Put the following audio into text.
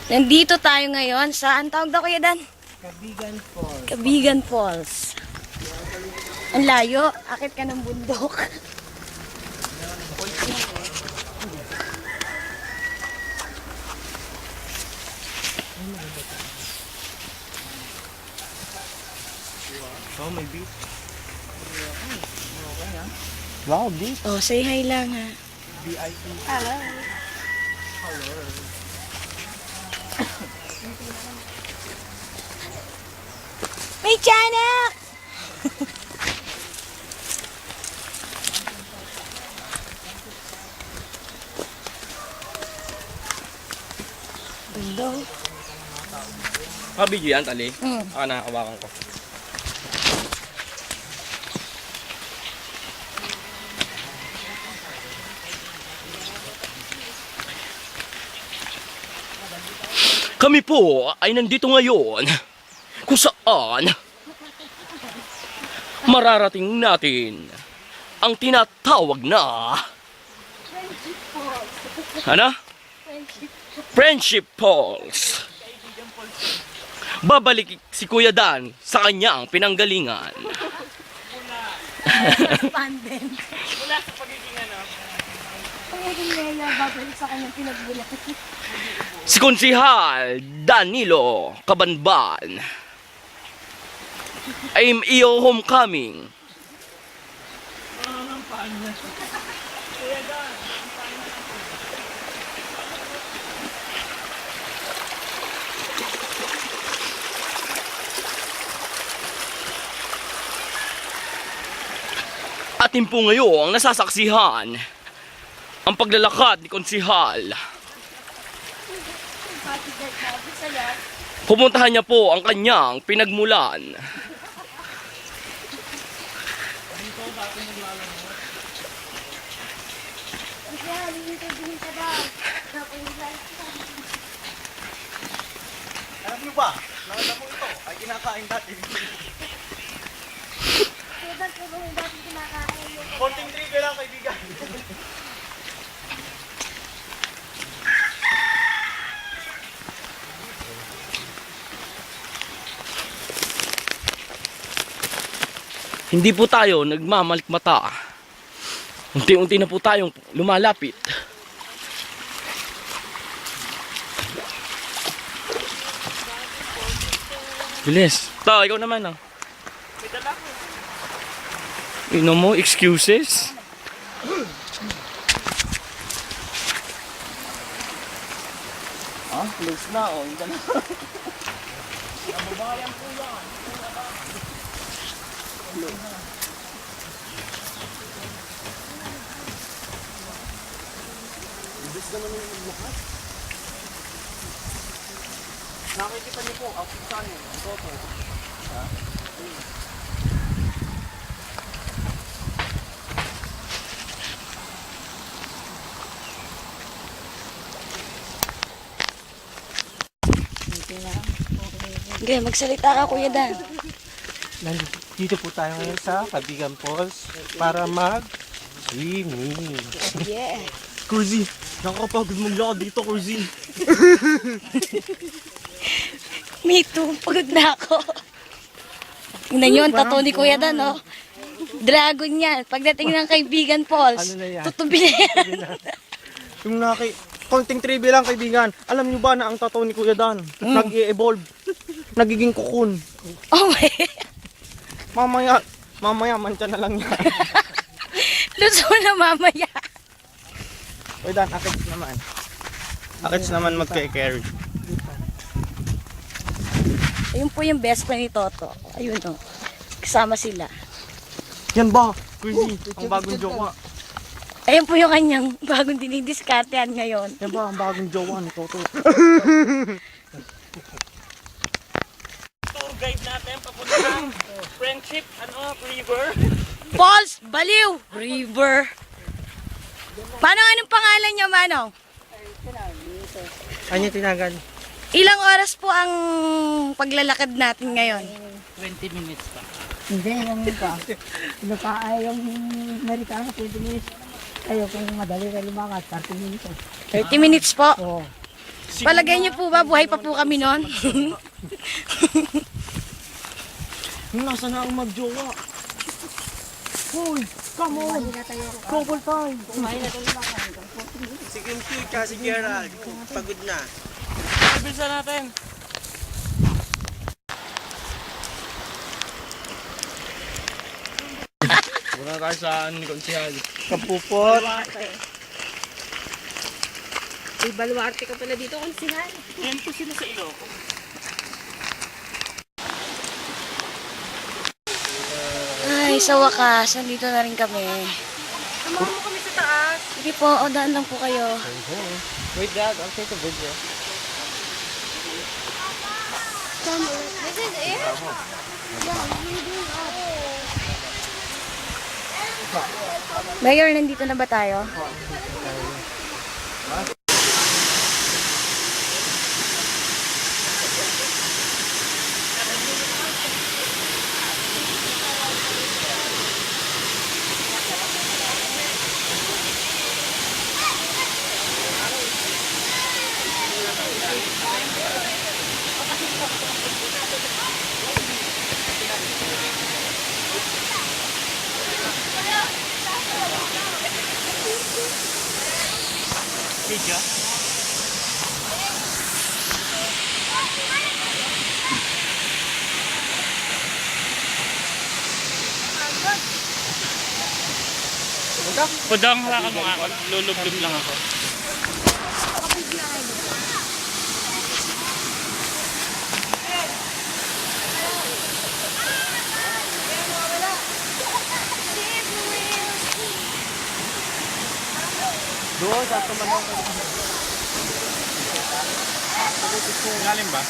Nandito tayo ngayon sa, ang tawag daw Kuya Dan? Cabigan Falls. Cabigan Falls. Ang layo, akit ka ng bundok. Oh, may beach. Wow, beach. Oh, say hi lang ha. VIP. Hello. May tiyanak! Hello. Video yan, tali. Mm. Nakakawakan ko. Kami po ay nandito ngayon kung saan mararating natin ang tinatawag na ano? Friendship Falls. Babalik si Kuya Dan sa kanyang pinanggalingan. Panden. Wala sa pagiging ano. Pagiging Leia, babalik sa kanyang pinagbulat. Si Konsihal Danilo Cabanban ay iyo homecoming. Atin po ngayong nasasaksihan ang paglalakad ni Konsihal. Pupuntahan niya po ang kanyang pinagmulan. Alam niyo ba, nakita mo ito ay kinakain dati. Konting trivia lang, kaibigan. Hindi po tayo nagmamalikmata. Unti-unti na po tayong lumalapit. Bilis. Ta, ikaw naman ah. No mo excuses. Ah, close na. Oh, ito na. Nakikita niyo po, ang pizza niyo. Ito po. Okay, magsalita ka Kuya Dan. Dito po tayo ngayon sa Cabigan Falls para mag-swimming. Yeah. Cruzy, nakakapagod maglakad dito, Cruzy. Me too, pagod na ako. Tingnan nyo, ang tattoo ni Kuya Dan, oh. Dragon yan. Pagdating ng Kaibigan Falls, Ano na yan? tutubi na yan. Yung konting trivia lang, kaibigan. Alam niyo ba na ang tattoo ni Kuya Dan nag-i-evolve? Nagiging kukun. Oh my. Mamaya, mantsa na lang yan. Luso na mamaya. Kuya Dan, akits naman. Akits naman magka-carry. Ayun po yung best friend ni Toto. Ayun, oh. Kasama sila. Yan ba? Crazy, ang bagong jowa. Ayun po yung kanyang bagong dinidiskartehan ngayon. Yan ba ang bagong jowa ni Toto? Tour guide natin papunta Friendship River. Falls, Baliw, River. Anong pangalan niya, Manong? Ano tinagal? Ilang oras po ang paglalakad natin ngayon? 20 minutes pa. Hindi, yung pa. Yung Amerikano, 20 minutes. Kayo, kung madali ka lumakad, 30 minutes. 30 minutes po. Oo. Palagay niyo po ba, buhay pa po kami noon? Nasa na ang magjowa? Hoy, come on! Double time! Si Kim Chi, si Gerald, pagod na. Bilisan natin! Muna tayo sa ni Konsihal. Kapupot! May baluarte ka pala dito, konsihan. Ay, sa wakas, nandito na rin kami. Samahan mo kami sa taas. Sige po, o daan lang po kayo. Wait Dad, I'll take a video. This is it? Mayor, nandito na ba tayo? Padang hawakan mo nga ako. Lulublob lang ako. Doon, sa tumanong. Galing ba?